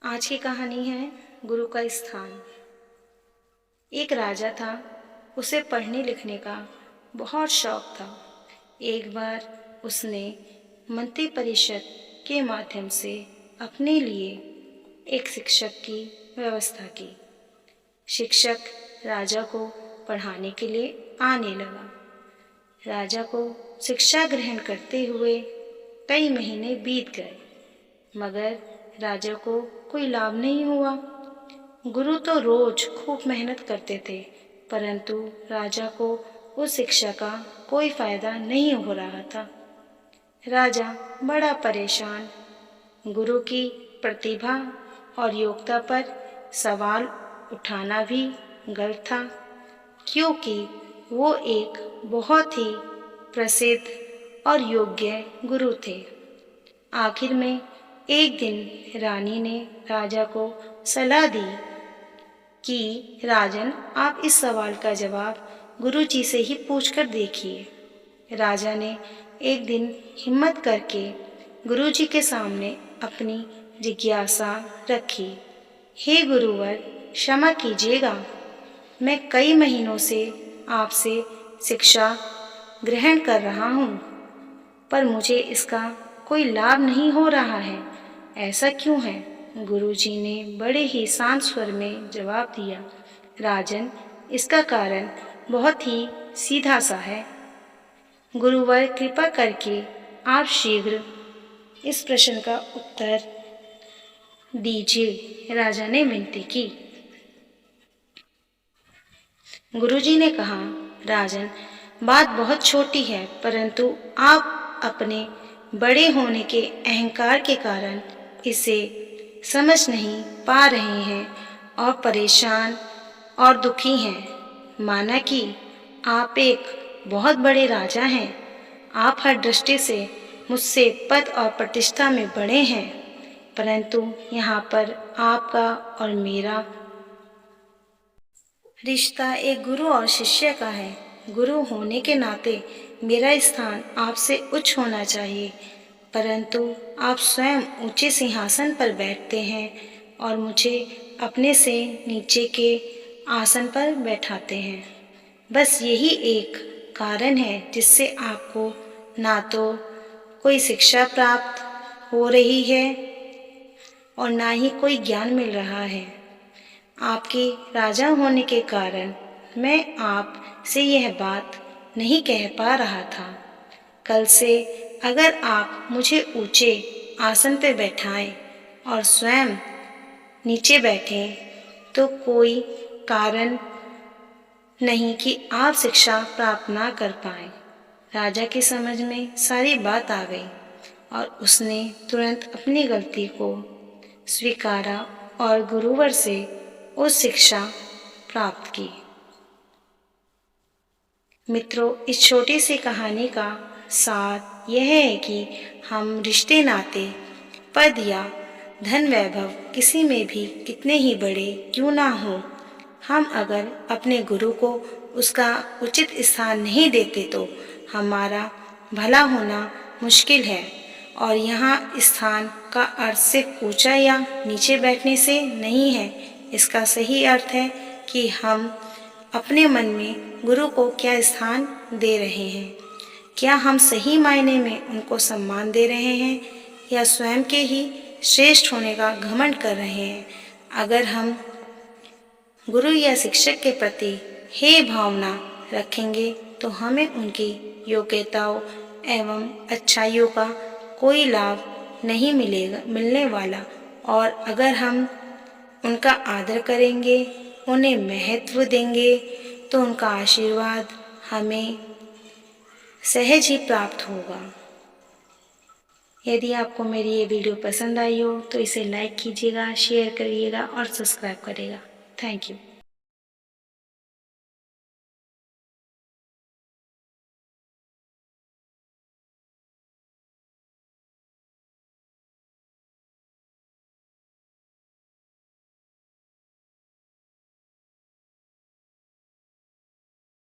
आज की कहानी है गुरु का स्थान। एक राजा था, उसे पढ़ने लिखने का बहुत शौक था। एक बार उसने मंत्री परिषद के माध्यम से अपने लिए एक शिक्षक की व्यवस्था की। शिक्षक राजा को पढ़ाने के लिए आने लगा। राजा को शिक्षा ग्रहण करते हुए कई महीने बीत गए, मगर राजा को कोई लाभ नहीं हुआ। गुरु तो रोज खूब मेहनत करते थे, परंतु राजा को उस शिक्षा का कोई फायदा नहीं हो रहा था। राजा बड़ा परेशान, गुरु की प्रतिभा और योग्यता पर सवाल उठाना भी गलत था, क्योंकि वो एक बहुत ही प्रसिद्ध और योग्य गुरु थे। आखिर में एक दिन रानी ने राजा को सलाह दी कि राजन, आप इस सवाल का जवाब गुरु जी से ही पूछकर देखिए। राजा ने एक दिन हिम्मत करके गुरु जी के सामने अपनी जिज्ञासा रखी। हे गुरुवर, क्षमा कीजिएगा, मैं कई महीनों से आपसे शिक्षा ग्रहण कर रहा हूँ, पर मुझे इसका कोई लाभ नहीं हो रहा है। ऐसा क्यों है? गुरुजी ने बड़े ही शांत स्वर में जवाब दिया, राजन, इसका कारण बहुत ही सीधा सा है। गुरुवर, कृपा करके आप शीघ्र इस प्रश्न का उत्तर दीजिए, राजा ने विनती की। गुरुजी ने कहा, राजन, बात बहुत छोटी है, परंतु आप अपने बड़े होने के अहंकार के कारण इसे समझ नहीं पा रहे हैं और परेशान और दुखी हैं। माना कि आप एक बहुत बड़े राजा हैं, आप हर दृष्टि से मुझसे पद और प्रतिष्ठा में बड़े हैं, परंतु यहाँ पर आपका और मेरा रिश्ता एक गुरु और शिष्य का है। गुरु होने के नाते मेरा स्थान आपसे उच्च होना चाहिए, परंतु आप स्वयं ऊंचे सिंहासन पर बैठते हैं और मुझे अपने से नीचे के आसन पर बैठाते हैं। बस यही एक कारण है जिससे आपको ना तो कोई शिक्षा प्राप्त हो रही है और ना ही कोई ज्ञान मिल रहा है। आपके राजा होने के कारण मैं आपसे यह बात नहीं कह पा रहा था। कल से अगर आप मुझे ऊंचे आसन पर बैठाएं और स्वयं नीचे बैठें, तो कोई कारण नहीं कि आप शिक्षा प्राप्त ना कर पाएं। राजा की समझ में सारी बात आ गई और उसने तुरंत अपनी गलती को स्वीकारा और गुरुवर से उस शिक्षा प्राप्त की। मित्रों, इस छोटी सी कहानी का सार यह है कि हम रिश्ते नाते, पद या धन वैभव किसी में भी कितने ही बड़े क्यों ना हो, हम अगर अपने गुरु को उसका उचित स्थान नहीं देते तो हमारा भला होना मुश्किल है। और यहाँ स्थान का अर्थ सिर्फ ऊंचा या नीचे बैठने से नहीं है। इसका सही अर्थ है कि हम अपने मन में गुरु को क्या स्थान दे रहे हैं। क्या हम सही मायने में उनको सम्मान दे रहे हैं या स्वयं के ही श्रेष्ठ होने का घमंड कर रहे हैं? अगर हम गुरु या शिक्षक के प्रति हे भावना रखेंगे तो हमें उनकी योग्यताओं एवं अच्छाइयों का कोई लाभ नहीं मिलने वाला। और अगर हम उनका आदर करेंगे, उन्हें महत्व देंगे, तो उनका आशीर्वाद हमें सहज ही प्राप्त होगा। यदि आपको मेरी ये वीडियो पसंद आई हो तो इसे लाइक कीजिएगा, शेयर करिएगा और सब्सक्राइब करिएगा। Thank you.